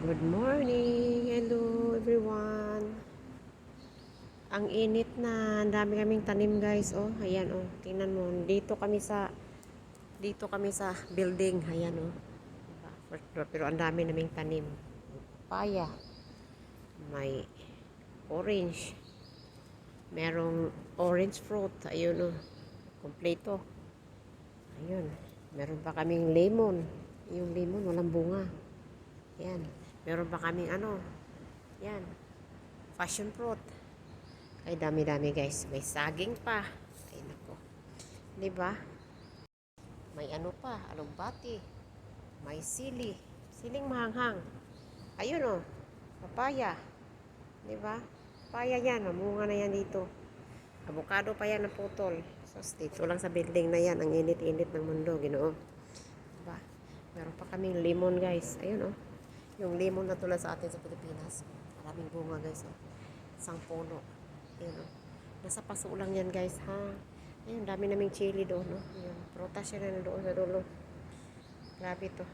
Good morning! Hello everyone! Ang init na, ang dami kaming tanim guys. Oh, ayan oh. Tingnan mo, dito kami sa building. Ayan oh. Diba? First floor, pero ang dami naming tanim. Papaya, may orange, merong orange fruit. Ayun oh. Kompleto. Ayun. Meron pa kaming lemon. Yung lemon walang bunga. Ayan. Meron pa kaming ano. Yan. Passion fruit. Ay, dami-dami guys. May saging pa. Ay, nako. Diba? May ano pa, alugbati. May sili. Siling mahanghang. Ayun oh. Papaya. Diba? Papaya yan. Mamunga na yan dito. Avocado pa yan na putol. So, dito lang sa building na yan. Ang init-init ng mundo. Ginoo. Diba? Meron pa kaming lemon guys. Ayun oh. Yung lemon na tulad sa atin sa Pilipinas. Maraming bunga guys oh. Isang puno. Ayun oh. Nasa paso lang yan guys ha. Ayun, dami naming chili doon no. Ayun, prutas yan na doon sa dulo. Grabe to.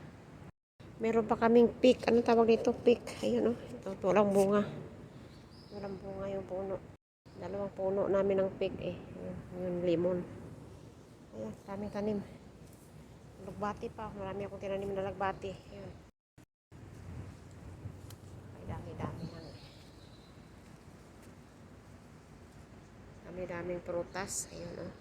Meron pa kaming pick. Ano tawag dito? Pick. Ayun oh. Ito, walang bunga. Walang bunga yung puno. Dalawang puno namin ng pick eh. Ayun, yung lemon. Ayun, daming tanim. Lagbati pa. Marami akong tinanim na lagbati. Ayun. Ay, dami-dami lang eh. Dami-daming prutas. Ayun oh.